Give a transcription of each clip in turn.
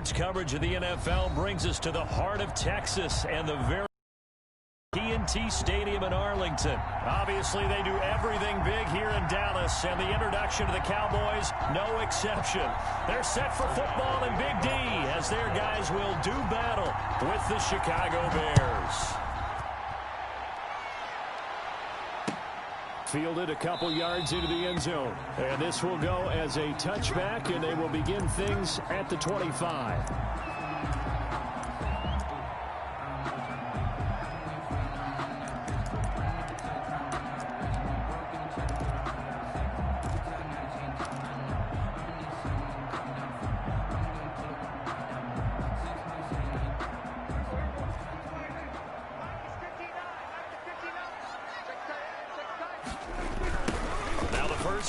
Sports coverage of the NFL brings us to the heart of Texas and the very TNT Stadium in Arlington. Obviously, they do everything big here in Dallas, and the introduction to the Cowboys, no exception. They're set for football in Big D as their guys will do battle with the Chicago Bears. Fielded a couple yards into the end zone. And this will go as a touchback, and they will begin things at the 25.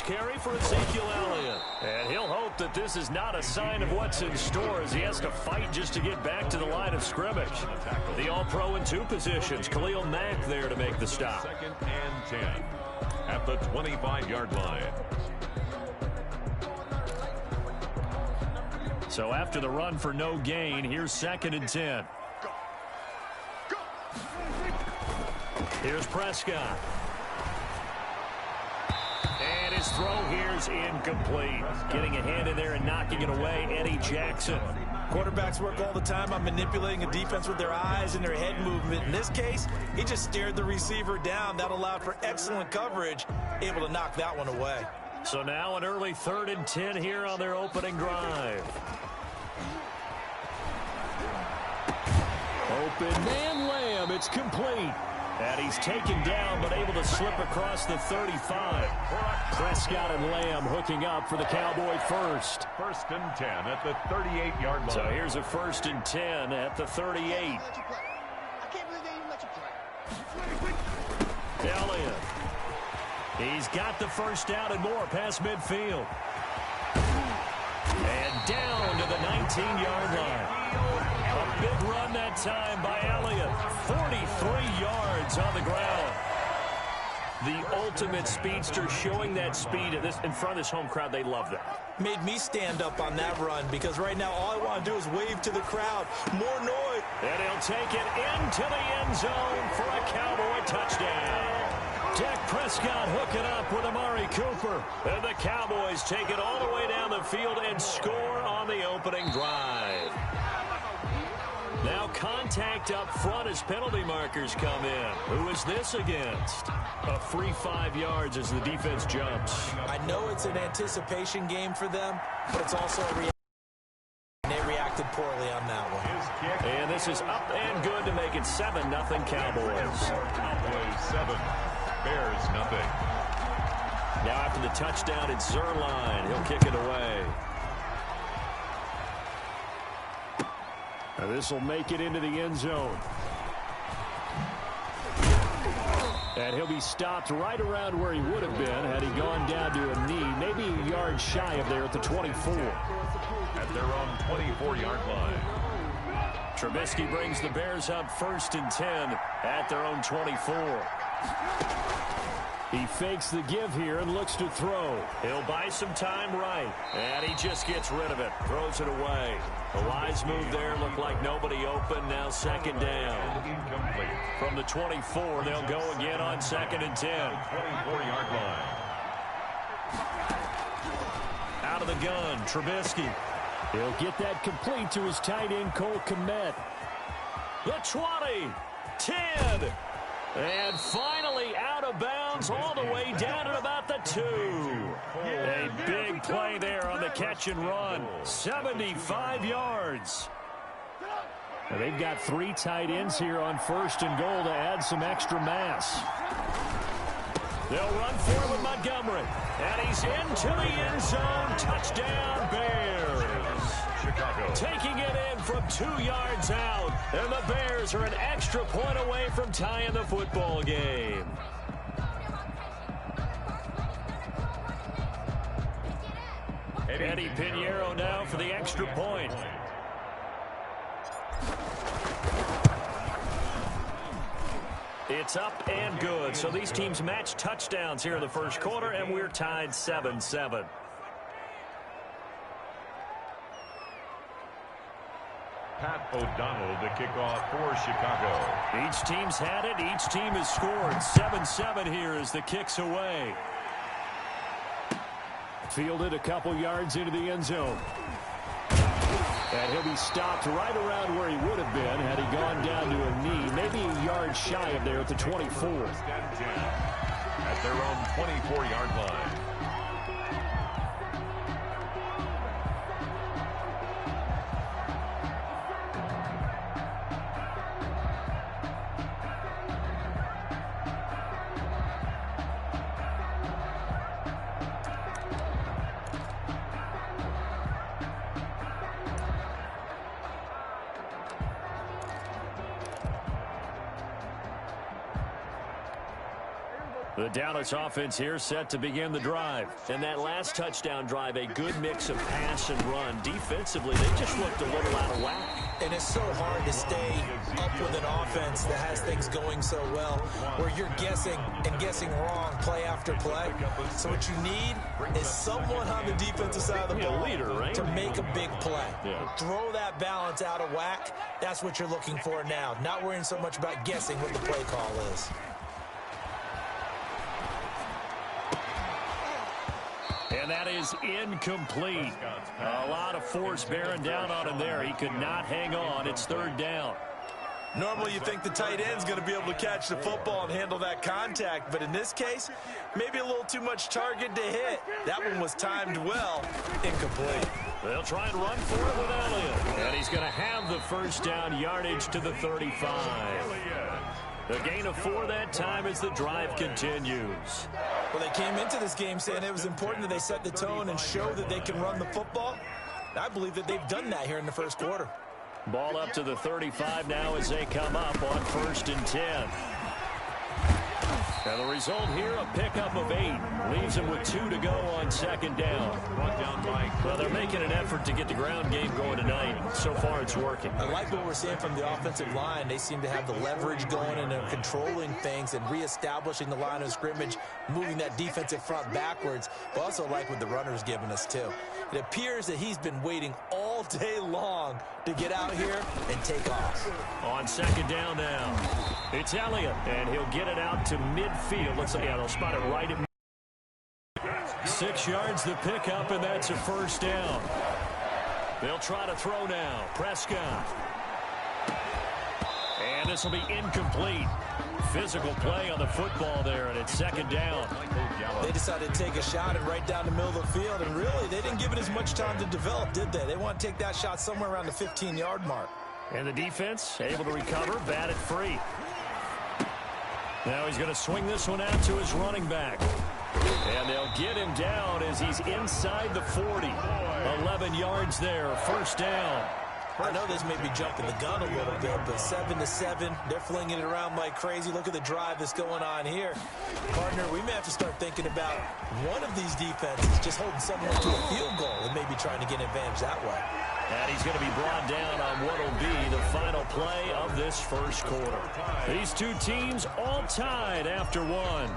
Carry for Ezekiel Elliott. And he'll hope that this is not a sign of what's in store as he has to fight just to get back to the line of scrimmage. The All-Pro in two positions. Khalil Mack there to make the stop. 2nd and 10 at the 25-yard line. So after the run for no gain, here's 2nd and 10. Here's Prescott. And his throw here's incomplete. Getting a hand in there and knocking it away, Eddie Jackson. Quarterbacks work all the time on manipulating a defense with their eyes and their head movement. In this case, he just stared the receiver down. That allowed for excellent coverage, able to knock that one away. So now an early 3rd and 10 here on their opening drive. Open man Lamb, it's complete. And he's taken down, but able to slip across the 35. Prescott and Lamb hooking up for the Cowboy first. 1st and 10 at the 38-yard line. So here's a 1st and 10 at the 38. Elliott. He's got the first down and more past midfield. And down to the 19-yard line. A big run that time by Elliott. 43 yards on the ground. The ultimate speedster, showing that speed in front of this home crowd. They love that. Made me stand up on that run because right now all I want to do is wave to the crowd. More noise. And he'll take it into the end zone for a Cowboy touchdown. Dak Prescott hooking up with Amari Cooper. And the Cowboys take it all the way down the field and score on the opening drive. Now contact up front as penalty markers come in. Who is this against? A free 5 yards as the defense jumps. I know it's an anticipation game for them, but it's also a reaction. They reacted poorly on that one. And this is up and good to make it 7-0 Cowboys. Cowboys 7, Bears nothing. Now after the touchdown, it's Zerline. He'll kick it away. Now this will make it into the end zone. And he'll be stopped right around where he would have been had he gone down to a knee, maybe a yard shy of there at the 24. At their own 24-yard line. Trubisky brings the Bears up 1st and 10 at their own 24. He fakes the give here and looks to throw. He'll buy some time right. And he just gets rid of it. Throws it away. The wise move there. Looked like nobody open. Now 2nd down. Incomplete. From the 24, they'll go again on 2nd and 10. 24-yard line. Out of the gun, Trubisky. He'll get that complete to his tight end, Cole Kmet. The 20, 10, and finally out of bounds all the way down at about the 2. A big play there on the catch and run. 75 yards. And they've got 3 tight ends here on 1st and goal to add some extra mass. They'll run for it with Montgomery. And he's into the end zone. Touchdown, Bears. Chicago. Taking it in from 2 yards out. And the Bears are an extra point away from tying the football game. Eddie Pinheiro now for the extra point. It's up and good. So these teams match touchdowns here in the first quarter, and we're tied 7-7. Pat O'Donnell to kick off for Chicago. Each team's had it. Each team has scored. 7-7 here as the kick's away. Fielded a couple yards into the end zone. And he'll be stopped right around where he would have been had he gone down to a knee. Maybe a yard shy of there at the 24. At their own 24-yard line. The Dallas offense here set to begin the drive. And that last touchdown drive, a good mix of pass and run. Defensively, they just looked a little out of whack. And it's so hard to stay up with an offense that has things going so well, where you're guessing and guessing wrong play after play. So what you need is someone on the defensive side of the ball leader, right? to make a big play. Throw that balance out of whack. That's what you're looking for now. Not worrying so much about guessing what the play call is. And that is incomplete. A lot of force bearing down on him there. He could not hang on. It's third down. Normally you think the tight end's going to be able to catch the football and handle that contact, but in this case, maybe a little too much target to hit. That one was timed well. Incomplete. They'll try and run for it with Elliott. And he's going to have the first down, yardage to the 35. The gain of 4 that time as the drive continues. Well, they came into this game saying it was important that they set the tone and show that they can run the football. I believe that they've done that here in the first quarter. Ball up to the 35 now as they come up on 1st and 10. And the result here, a pickup of 8. Leaves them with 2 to go on 2nd down. Well, they're making an effort to get the ground game going tonight. So far, it's working. I like what we're seeing from the offensive line. They seem to have the leverage going, and they're controlling things and reestablishing the line of scrimmage, moving that defensive front backwards. But also like what the runner's giving us, too. It appears that he's been waiting all day long to get out here and take off. On 2nd down now, it's Elliott, and he'll get it out to midfield. Looks like they'll spot it right at 6 yards the pickup, and that's a 1st down. They'll try to throw now. Prescott. And this will be incomplete. Physical play on the football there, and it's 2nd down. They decided to take a shot and right down the middle of the field, and really, they didn't give it as much time to develop, did they? They want to take that shot somewhere around the 15-yard mark. And the defense able to recover, bat it free. Now he's going to swing this one out to his running back. And they'll get him down as he's inside the 40. 11 yards there, 1st down. I know this may be jumping the gun a little bit, but 7-7, they're flinging it around like crazy. Look at the drive that's going on here. Partner, we may have to start thinking about one of these defenses just holding someone to a field goal and maybe trying to get an advantage that way. And he's going to be brought down on what will be the final play of this first quarter. These two teams all tied after 1.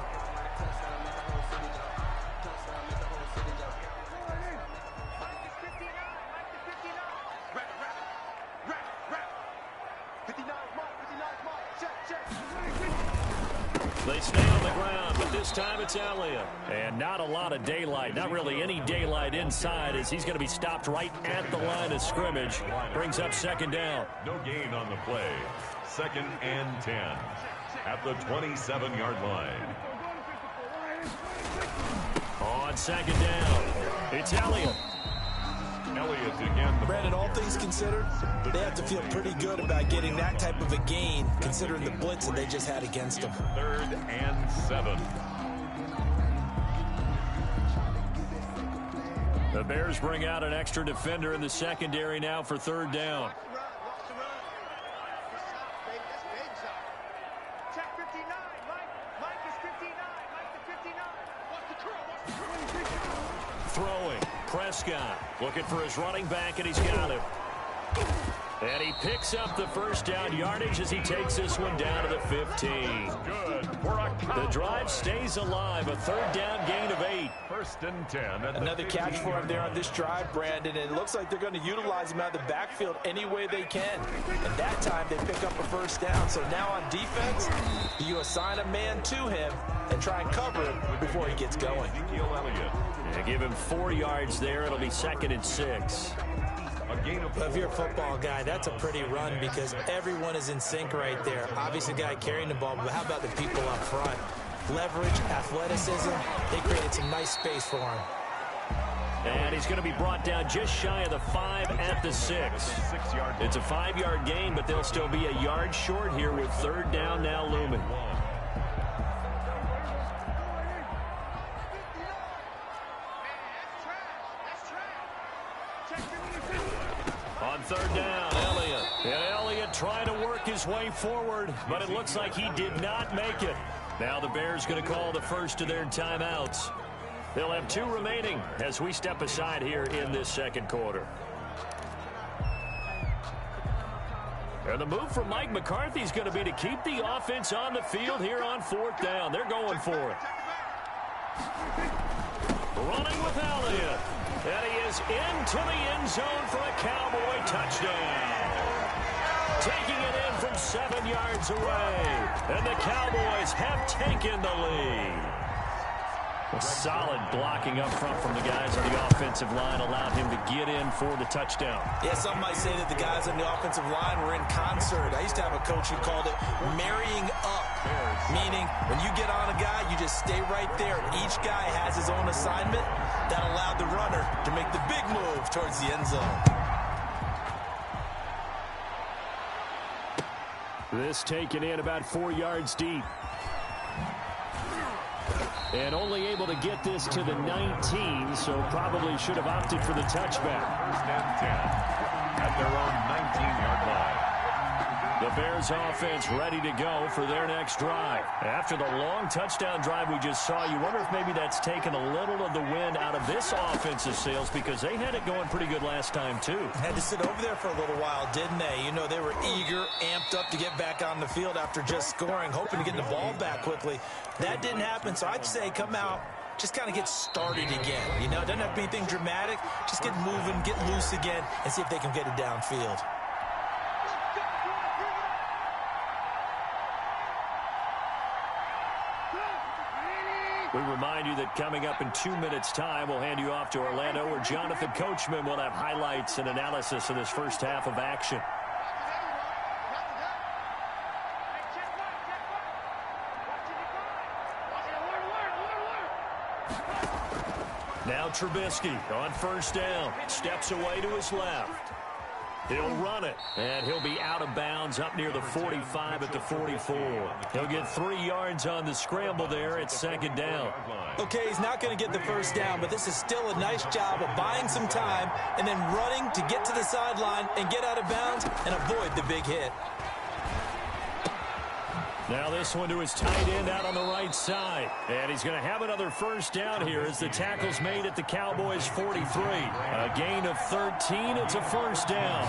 They stay on the ground, but this time it's Elliott. And not a lot of daylight, not really any daylight inside, as he's going to be stopped right at the line of scrimmage. Brings up 2nd down. No gain on the play. 2nd and 10 at the 27-yard line. On 2nd down, it's Elliott. Elliott again. Brandon, all things considered, they have to feel pretty good about getting that type of a gain, considering the blitz that they just had against them. 3rd and 7. The Bears bring out an extra defender in the secondary now for 3rd down. Throwing. Prescott looking for his running back, and he's got him. And he picks up the first down yardage as he takes this one down to the 15. The drive stays alive. A third down gain of 8. 1st and 10. Another catch for him there on this drive, Brandon. And it looks like they're going to utilize him out of the backfield any way they can. And that time they pick up a first down. So now on defense, you assign a man to him and try and cover him before he gets going. And give him 4 yards there. It'll be 2nd and 6. If you're a football guy, that's a pretty run because everyone is in sync right there. Obviously, the guy carrying the ball, but how about the people up front? Leverage, athleticism, they created some nice space for him. And he's going to be brought down just shy of the 5 at the 6. It's a 5-yard gain, but they'll still be a yard short here with 3rd down now looming. On 3rd down, Elliott. And Elliott trying to work his way forward, but it looks like he did not make it. Now the Bears going to call the first of their timeouts. They'll have 2 remaining as we step aside here in this 2nd quarter. And the move from Mike McCarthy is going to be to keep the offense on the field here on 4th down. They're going for it. Running with Elliott. And he is into the end zone for a Cowboy touchdown. Taking it in from 7 yards away. And the Cowboys have taken the lead. A solid blocking up front from the guys on the offensive line allowed him to get in for the touchdown. Yeah, some might say that the guys on the offensive line were in concert. I used to have a coach who called it marrying up, meaning when you get on a guy, you just stay right there. Each guy has his own assignment. That allowed the runner to make the big move towards the end zone. This taken in about 4 yards deep. And only able to get this to the 19, so probably should have opted for the touchback. 1st and 10 at their own 19-yard line. The Bears offense ready to go for their next drive. After the long touchdown drive we just saw, you wonder if maybe that's taken a little of the wind out of this offensive sails because they had it going pretty good last time too. Had to sit over there for a little while, didn't they? You know, they were eager, amped up to get back on the field after just scoring, hoping to get the ball back quickly. That didn't happen, so I'd say come out, just kind of get started again. You know, it doesn't have to be anything dramatic. Just get moving, get loose again, and see if they can get it downfield. We remind you that coming up in 2 minutes' time, we'll hand you off to Orlando, where Jonathan Coachman will have highlights and analysis of this first half of action. Now Trubisky on 1st down. Steps away to his left. He'll run it, and he'll be out of bounds up near the 45 at the 44. He'll get 3 yards on the scramble there at 2nd down. Okay, he's not going to get the first down, but this is still a nice job of buying some time and then running to get to the sideline and get out of bounds and avoid the big hit. Now this one to his tight end out on the right side. And he's going to have another first down here as the tackle's made at the Cowboys' 43. A gain of 13. It's a first down.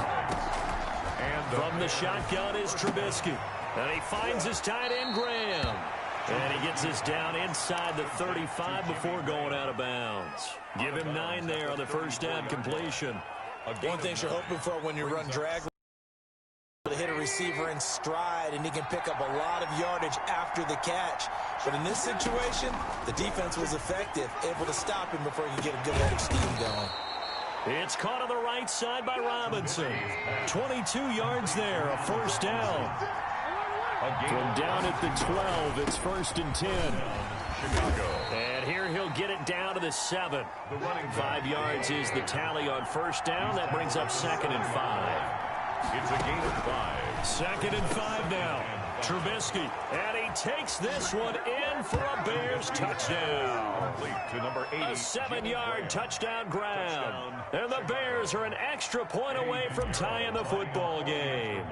And from the shotgun is Trubisky. And he finds his tight end, Graham. And he gets this down inside the 35 before going out of bounds. Give him 9 there on the first down completion. One thing you're hoping for when you run drag, to hit a receiver in stride, and he can pick up a lot of yardage after the catch. But in this situation, the defense was effective, able to stop him before he could get a good head of steam going. It's caught on the right side by Robinson. 22 yards there, a first down. From down at the 12, it's 1st and 10. And here he'll get it down to the 7. 5 yards is the tally on first down. That brings up 2nd and 5. It's a gain of 5. 2nd and 5 now. Trubisky, and he takes this one in for a Bears touchdown. To number 80. A 7-yard touchdown grab. And the Bears are an extra point away from tying the football game.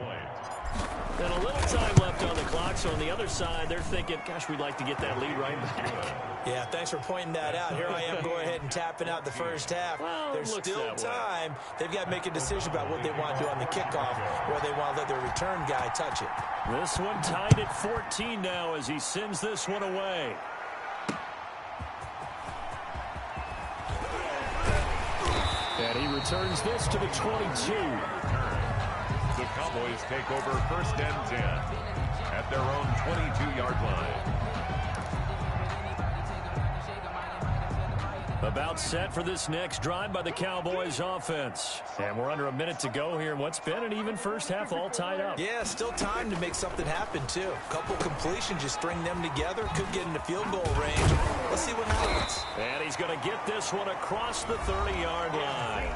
And a little time left on the clock, so on the other side, they're thinking, gosh, we'd like to get that lead right back. Yeah, thanks for pointing that out. Here I am going ahead and tapping out the first half. Well, there's still time. They've got to make a decision about what they want to do on the kickoff, where they want to let their return guy touch it. This one tied at 14 now as he sends this one away. And he returns this to the 22. The Cowboys take over 1st and 10 at their own 22-yard line. About set for this next drive by the Cowboys offense. And we're under a minute to go here in what's been an even first half all tied up. Yeah, still time to make something happen, too. A couple completions, you string them together, could get into field goal range. Let's see what happens. And he's going to get this one across the 30-yard line.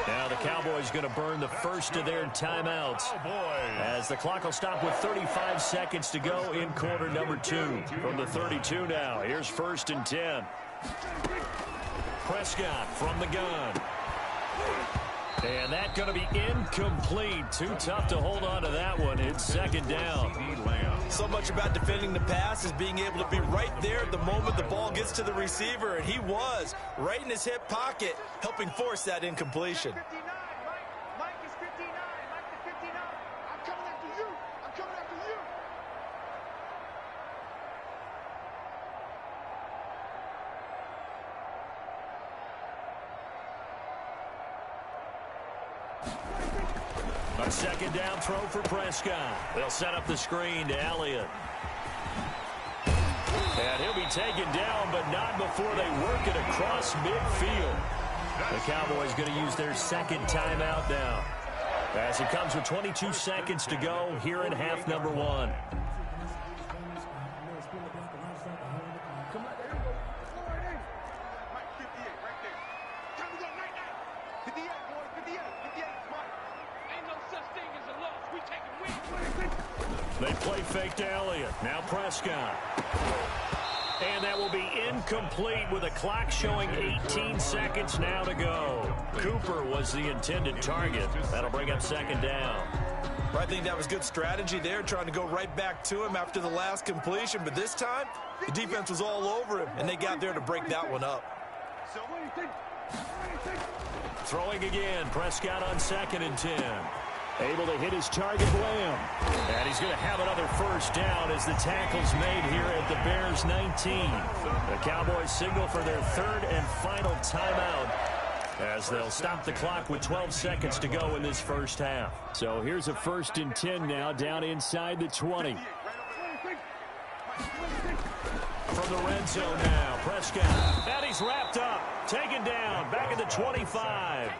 Now the Cowboys going to burn the first of their timeouts as the clock will stop with 35 seconds to go in quarter number 2. From the 32 now, here's 1st and 10. Prescott from the gun. And that's going to be incomplete. Too tough to hold on to that one. It's 2nd down. So much about defending the pass is being able to be right there at the moment the ball gets to the receiver, and he was right in his hip pocket, helping force that incompletion. Mike is 59. Mike is 59. I'm coming after you. I'm coming after you. A 2nd down throw for Prescott. They'll set up the screen to Elliott. And he'll be taken down, but not before they work it across midfield. The Cowboys going to use their 2nd timeout now, as it comes with 22 seconds to go here in half number 1. They play fake to Elliott. Now Prescott. And that will be incomplete with a clock showing 18 seconds now to go. Cooper was the intended target. That'll bring up 2nd down. I think that was good strategy there, trying to go right back to him after the last completion. But this time, the defense was all over him, and they got there to break that one up. Throwing again. Prescott on 2nd and 10. Able to hit his target, Lamb. And he's going to have another 1st down as the tackle's made here at the Bears 19. The Cowboys signal for their 3rd and final timeout as they'll stop the clock with 12 seconds to go in this first half. So here's a 1st and 10 now down inside the 20. From the red zone now, Prescott. And he's wrapped up, taken down, back at the 25.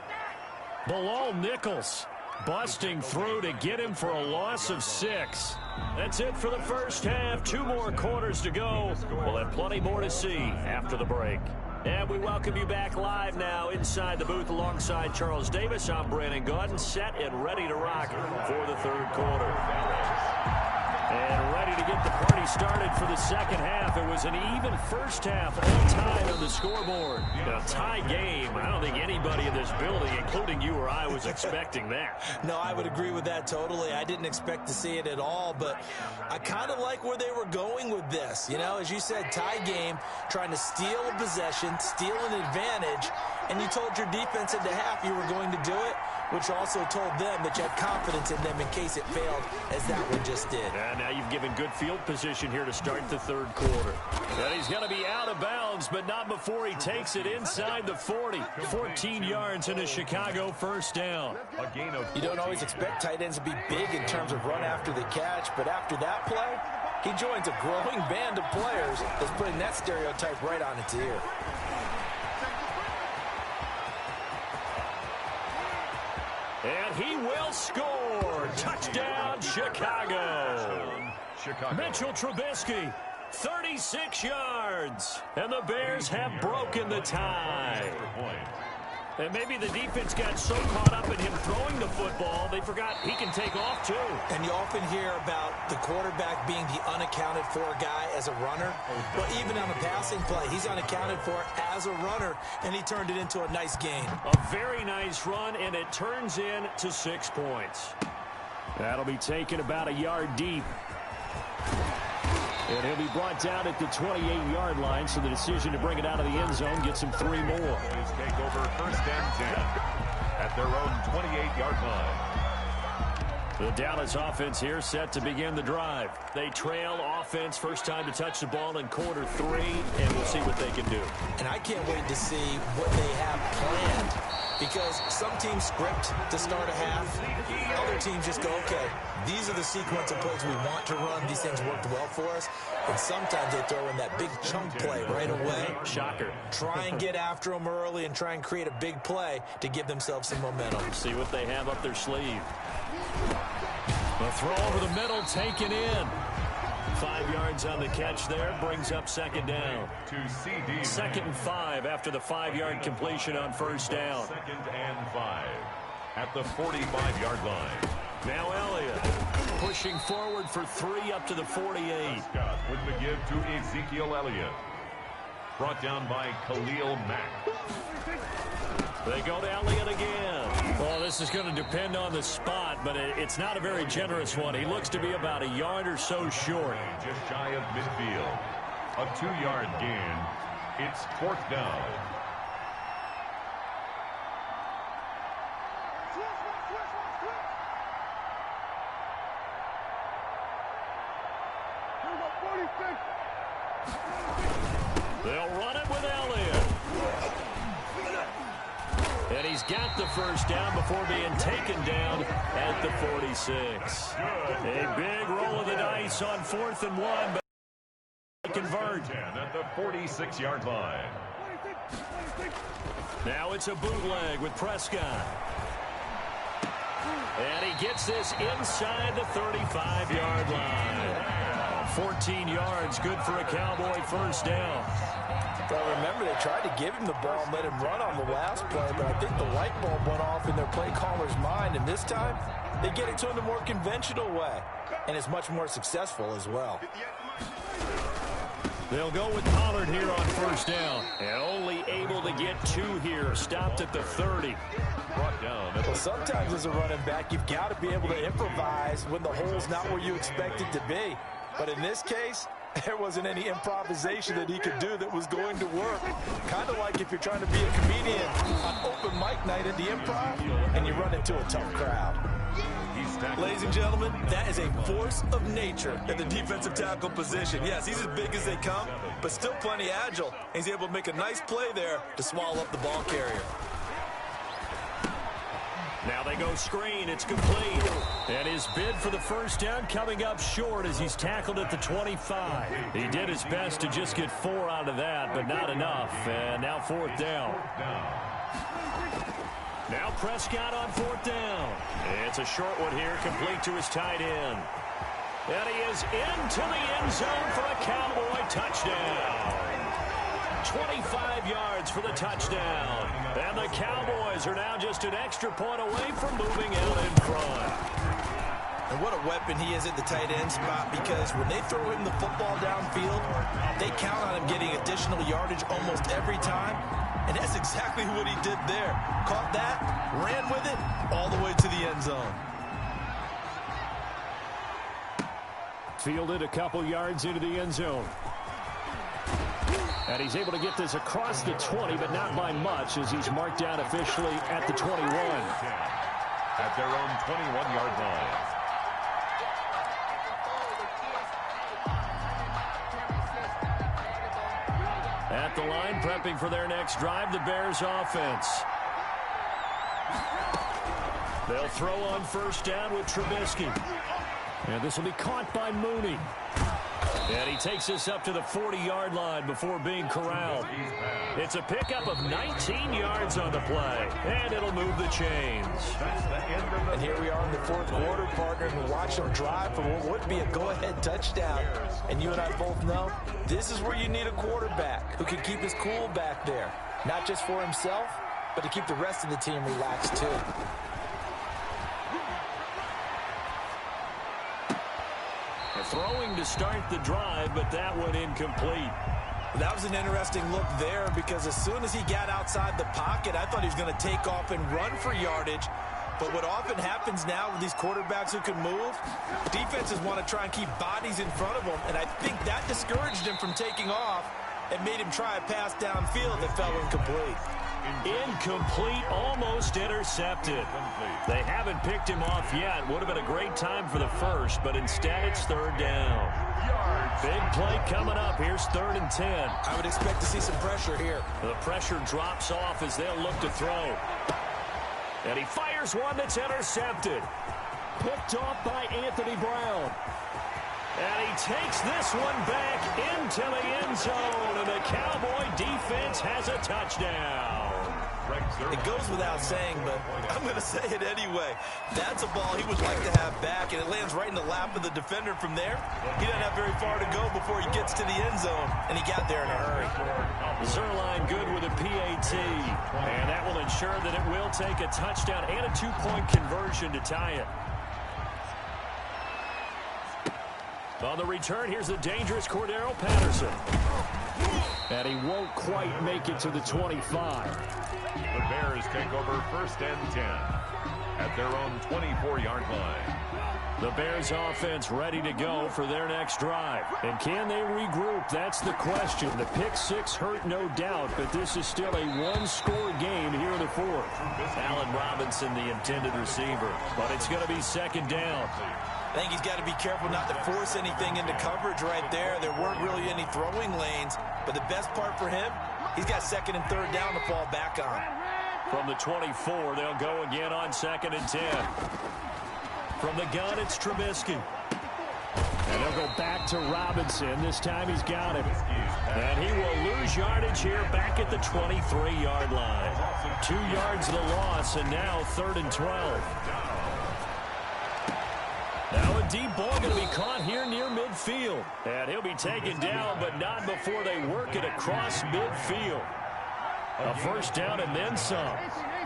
Bilal Nichols busting through to get him for a loss of 6. That's it for the first half. 2 more quarters to go. We'll have plenty more to see after the break. And we welcome you back live now inside the booth alongside Charles Davis. I'm Brandon Gaudin, set and ready to rock for the 3rd quarter. And ready to get the party started for the 2nd half. It was an even first half, all time on the scoreboard. A tie game. I don't think anybody in this building, including you or I, was expecting that. No, I would agree with that totally. I didn't expect to see it at all, but I kind of like where they were going with this. You know, as you said, tie game, trying to steal a possession, steal an advantage, and you told your defense at the half you were going to do it, which also told them that you had confidence in them in case it failed, as that one just did. And now you've given good field position here to start the 3rd quarter. And he's going to be out of bounds, but not before he takes it inside the 40. 14 yards and a Chicago 1st down. You don't always expect tight ends to be big in terms of run after the catch, but after that play, he joins a growing band of players that's putting that stereotype right on its ear. And he will score. Touchdown, Chicago. Mitchell Trubisky, 36 yards. And the Bears have broken the tie. And maybe the defense got so caught up in him throwing the football, they forgot he can take off too. And you often hear about the quarterback being the unaccounted for guy as a runner. But even on a passing play, he's unaccounted for as a runner, and he turned it into a nice gain. A very nice run, and it turns into 6 points. That'll be taken about a yard deep. And he'll be brought down at the 28-yard line, so the decision to bring it out of the end zone gets him 3 more. Boys take over first and 10 at their own 28-yard line. The Dallas offense here set to begin the drive. They trail offense, first time to touch the ball in quarter 3, and we'll see what they can do. And I can't wait to see what they have planned, because some teams script to start a half. Other teams just go, okay, these are the sequence of plays we want to run. These things worked well for us. And sometimes they throw in that big chunk play right away. Shocker. Try and get after them early and try and create a big play to give themselves some momentum. See what they have up their sleeve. The throw over the middle, taken in. 5 yards on the catch there, brings up second down. Second and 5 after the 5-yard completion on first down. Second and 5 at the 45-yard line. Now Elliott pushing forward for 3 up to the 48. Scott with the give to Ezekiel Elliott. Brought down by Khalil Mack. They go to Elliott again. Well, this is going to depend on the spot, but it's not a very generous one. He looks to be about a yard or so short. Just shy of midfield. A 2-yard gain. It's fourth down. They'll run it with Elliott. And he's got the first down before being taken down at the 46. A big roll of the dice on 4th and 1, but they convert. At the 46-yard line. Now it's a bootleg with Prescott. And he gets this inside the 35-yard line. 14 yards, good for a Cowboy first down. Well, remember, they tried to give him the ball and let him run on the last play, but I think the light bulb went off in their play caller's mind, and this time they get it to him the more conventional way, and it's much more successful as well. They'll go with Pollard here on first down, and only able to get 2 here, stopped at the 30. Brought down. Well, sometimes as a running back, you've got to be able to improvise when the hole's not where you expect it to be. But in this case, there wasn't any improvisation that he could do that was going to work. Kind of like if you're trying to be a comedian on open mic night at the Improv and you run into a tough crowd. Ladies and gentlemen, that is a force of nature at the defensive tackle position. Yes, he's as big as they come, but still plenty agile. And he's able to make a nice play there to swallow up the ball carrier. Now they go screen. It's complete. And his bid for the first down coming up short as he's tackled at the 25. He did his best to just get 4 out of that, but not enough. And now 4th down. Now Prescott on 4th down. It's a short one here, complete to his tight end. And he is into the end zone for a Cowboy touchdown. 25 yards for the touchdown. And the Cowboys are now just an extra point away from moving out in front. And what a weapon he is at the tight end spot, because when they throw him the football downfield, they count on him getting additional yardage almost every time. And that's exactly what he did there. Caught that, ran with it, all the way to the end zone. Fielded a couple yards into the end zone. And he's able to get this across the 20, but not by much, as he's marked down officially at the 21. At their own 21-yard line. At the line, prepping for their next drive, the Bears offense. They'll throw on first down with Trubisky. And this will be caught by Mooney. And he takes this up to the 40-yard line before being corralled. It's a pickup of 19 yards on the play, and it'll move the chains. And here we are in the 4th quarter, partner, and watch them drive for what would be a go-ahead touchdown. And you and I both know this is where you need a quarterback who can keep his cool back there, not just for himself, but to keep the rest of the team relaxed too. Throwing to start the drive, but that one incomplete. That was an interesting look there, because as soon as he got outside the pocket, I thought he was going to take off and run for yardage. But what often happens now with these quarterbacks who can move, defenses want to try and keep bodies in front of them, and I think that discouraged him from taking off and made him try a pass downfield that fell incomplete. Incomplete, almost intercepted. They haven't picked him off yet. Would have been a great time for the first, but instead it's third down. Big play coming up. Here's 3rd and 10. I would expect to see some pressure here. The pressure drops off as they'll look to throw. And he fires one that's intercepted. Picked off by Anthony Brown. And he takes this one back into the end zone. And the Cowboy defense has a touchdown. It goes without saying, but I'm going to say it anyway. That's a ball he would like to have back, and it lands right in the lap of the defender from there. He doesn't have very far to go before he gets to the end zone, and he got there in a hurry. Zerline good with a PAT, and that will ensure that it will take a touchdown and a 2-point conversion to tie it. On the return, here's the dangerous Cordero Patterson. And he won't quite make it to the 25. The Bears take over 1st and 10 at their own 24-yard line. The Bears offense ready to go for their next drive. And can they regroup? That's the question. The pick six hurt, no doubt, but this is still a one-score game here in the 4th. Allen Robinson, the intended receiver, but it's going to be 2nd down. I think he's got to be careful not to force anything into coverage right there. There weren't really any throwing lanes, but the best part for him, he's got 2nd and 3rd down to fall back on. From the 24, they'll go again on 2nd and 10. From the gun, it's Trubisky. And they'll go back to Robinson. This time he's got it. And he will lose yardage here back at the 23-yard line. 2 yards the loss, and now 3rd and 12. Now a deep ball going to be caught here near midfield. And he'll be taken down, but not before they work it across midfield. A 1st down and then some.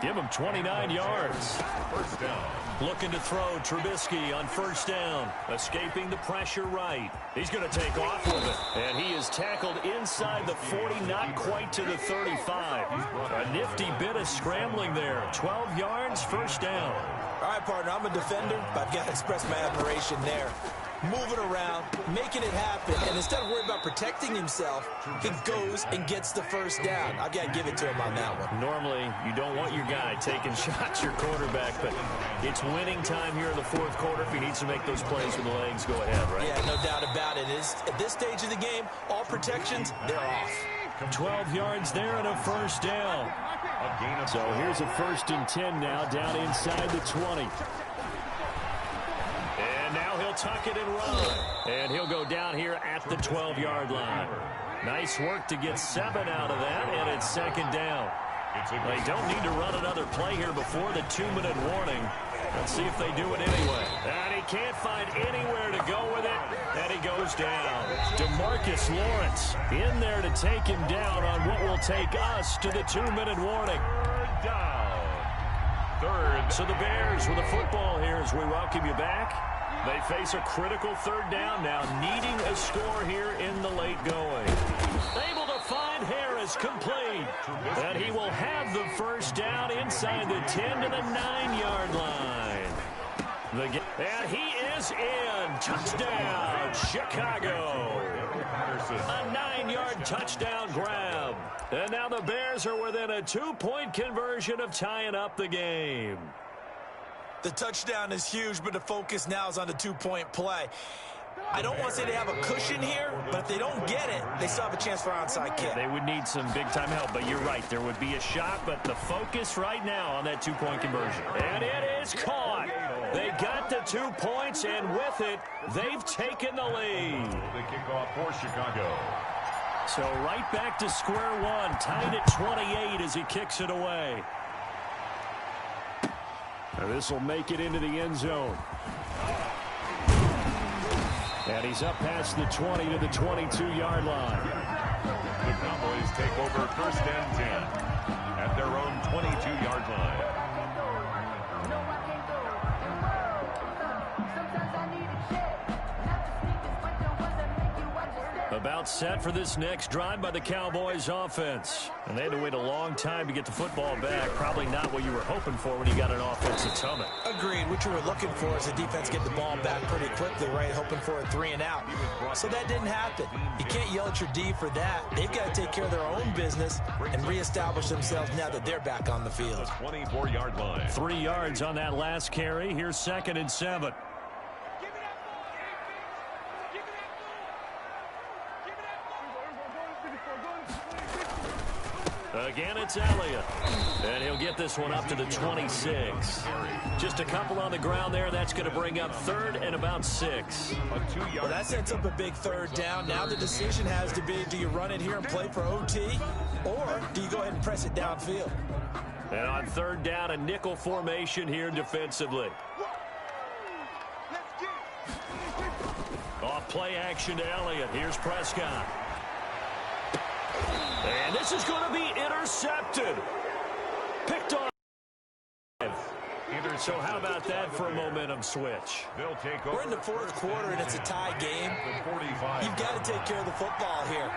Give him 29 yards. 1st down. Looking to throw Trubisky on 1st down. Escaping the pressure right. He's going to take off with it. And he is tackled inside the 40, not quite to the 35. A nifty bit of scrambling there. 12 yards, 1st down. All right, partner, I'm a defender, but I've got to express my admiration there. Moving around, making it happen, and instead of worrying about protecting himself, he goes and gets the 1st down. I've got to give it to him on that one. Normally, you don't want your guy taking shots, your quarterback, but it's winning time here in the 4th quarter. If he needs to make those plays with the legs, go ahead, right? Yeah, no doubt about it. At this stage of the game, all protections, they're off. 12 yards there and a 1st down. So here's a 1st and 10 now, down inside the 20. And now he'll tuck it and run. And he'll go down here at the 12-yard line. Nice work to get 7 out of that, and it's 2nd down. They don't need to run another play here before the 2-minute warning. Let's see if they do it anyway. And he can't find anywhere to go with it, and he goes down. DeMarcus Lawrence in there to take him down on what will take us to the 2-minute warning. 3rd down. 3rd. So the Bears with the football here as we welcome you back. They face a critical 3rd down now, needing a score here in the late going. Able to find Harris complete. And he will have the 1st down inside the 10 to the 9-yard line. And he is in. Touchdown, Chicago. A 9-yard touchdown grab. And now the Bears are within a 2-point conversion of tying up the game. The touchdown is huge, but the focus now is on the 2-point play. I don't want to say they have a cushion here, but if they don't get it, they still have a chance for onside kick. They would need some big-time help, but you're right. There would be a shot, but the focus right now on that 2-point conversion. And it is caught. They got the 2 points, and with it, they've taken the lead. The kickoff for Chicago. So right back to square one, tied at 28 as he kicks it away. And this will make it into the end zone. And he's up past the 20 to the 22-yard line. The Cowboys take over 1st and 10 at their own 22-yard line. About set for this next drive by the Cowboys offense. And they had to wait a long time to get the football back. Probably not what you were hoping for when you got an offensive summit. Agreed. What you were looking for is the defense get the ball back pretty quickly, right? Hoping for a 3 and out. So that didn't happen. You can't yell at your D for that. They've got to take care of their own business and reestablish themselves now that they're back on the field. 24-yard line. 3 yards on that last carry. Here's 2nd and 7. Again, it's Elliott. And he'll get this one up to the 26. Just a couple on the ground there. That's going to bring up 3rd and about 6. Well, that sets up a big 3rd down. Now the decision has to be, do you run it here and play for OT, or do you go ahead and press it downfield? And on 3rd down, a nickel formation here defensively. Off play action to Elliott. Here's Prescott. And this is going to be intercepted. Picked on. So how about that for a momentum switch? They'll take over. We're in the 4th quarter, and it's a tie game. You've got to take care of the football here.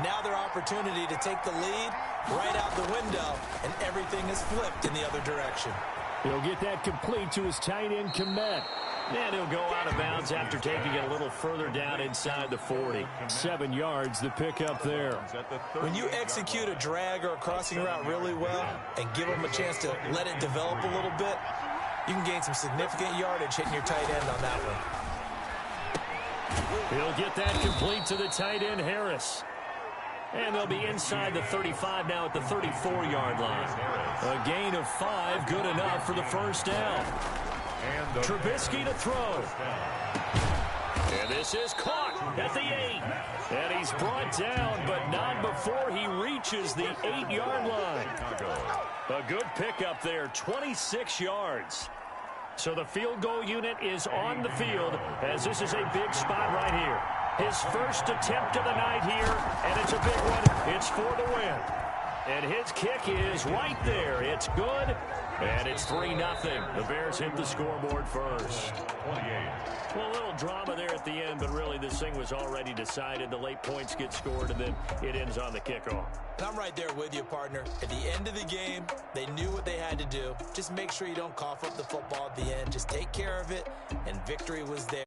Now their opportunity to take the lead right out the window, and everything is flipped in the other direction. He'll get that complete to his tight end, Komet. And he'll go out of bounds after taking it a little further down inside the 40. 7 yards, the pickup there. When you execute a drag or a crossing route really well and give them a chance to let it develop a little bit, you can gain some significant yardage hitting your tight end on that one. He'll get that complete to the tight end, Harris. And they'll be inside the 35 now at the 34-yard line. A gain of 5, good enough for the first down. Trubisky to throw. And this is caught at the 8. And he's brought down, but not before he reaches the 8-yard line. A good pickup there, 26 yards. So the field goal unit is on the field as this is a big spot right here. His first attempt of the night here, and it's a big one. It's for the win. And his kick is right there. It's good, and it's 3-0. The Bears hit the scoreboard first. 28. Well, a little drama there at the end, but really this thing was already decided. The late points get scored, and then it ends on the kickoff. I'm right there with you, partner. At the end of the game, they knew what they had to do. Just make sure you don't cough up the football at the end. Just take care of it, and victory was there.